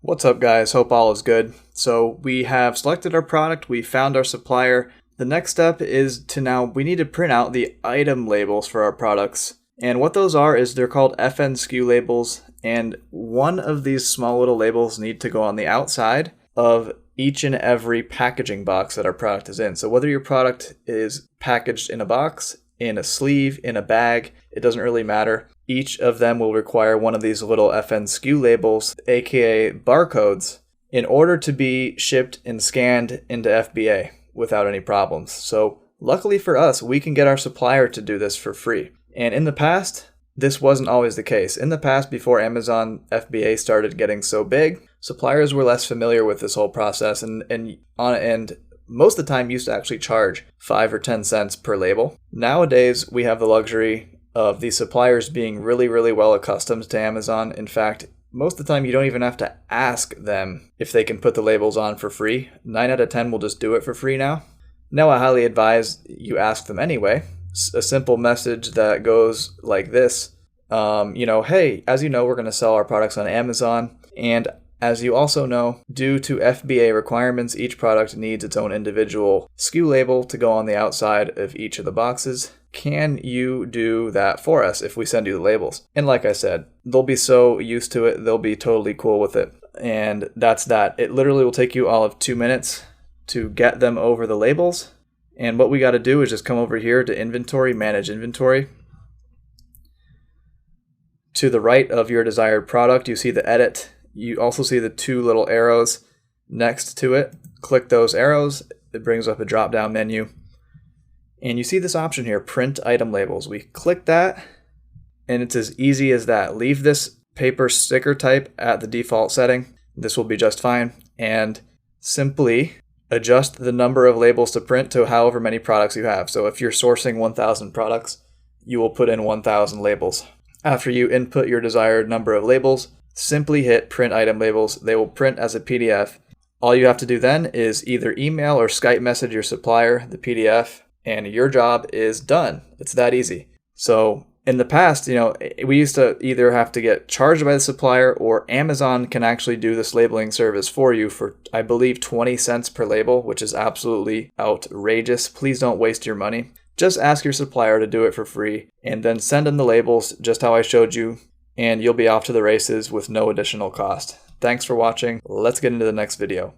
What's up, guys? Hope all is good. So we have selected our product, we found our supplier. The next step is we need to print out the item labels for our products. And what those are is they're called FNSKU labels, and one of these small little labels need to go on the outside of each and every packaging box that our product is in. So whether your product is packaged in a box, in a sleeve, in a bag, it doesn't really matter. Each of them will require one of these little FNSKU labels, aka barcodes, in order to be shipped and scanned into FBA without any problems. So luckily for us, we can get our supplier to do this for free. And in the past, this wasn't always the case. In the past, before Amazon FBA started getting so big, suppliers were less familiar with this whole process and most of the time used to actually charge 5 or 10 cents per label. Nowadays, we have the luxury of these suppliers being really, really well accustomed to Amazon. In fact, most of the time you don't even have to ask them if they can put the labels on for free. 9 out of 10 will just do it for free now. Now I highly advise you ask them anyway. A simple message that goes like this, hey, as you know, we're going to sell our products on Amazon, and as you also know, due to FBA requirements, each product needs its own individual SKU label to go on the outside of each of the boxes. Can you do that for us if we send you the labels? And like I said, they'll be so used to it, they'll be totally cool with it. And that's that. It literally will take you all of 2 minutes to get them over the labels. And what we got to do is just come over here to inventory, manage inventory. To the right of your desired product, you see the edit. You also see the 2 little arrows next to it. Click those arrows. It brings up a drop-down menu. And you see this option here, print item labels. We click that, and it's as easy as that. Leave this paper sticker type at the default setting. This will be just fine. And simply adjust the number of labels to print to however many products you have. So if you're sourcing 1,000 products, you will put in 1,000 labels. After you input your desired number of labels, simply hit print item labels. They will print as a PDF. All you have to do then is either email or Skype message your supplier the PDF, and your job is done. It's that easy. So in the past, we used to either have to get charged by the supplier, or Amazon can actually do this labeling service for you for, I believe, 20 cents per label, which is absolutely outrageous. Please don't waste your money. Just ask your supplier to do it for free, and then send them the labels just how I showed you, and you'll be off to the races with no additional cost. Thanks for watching. Let's get into the next video.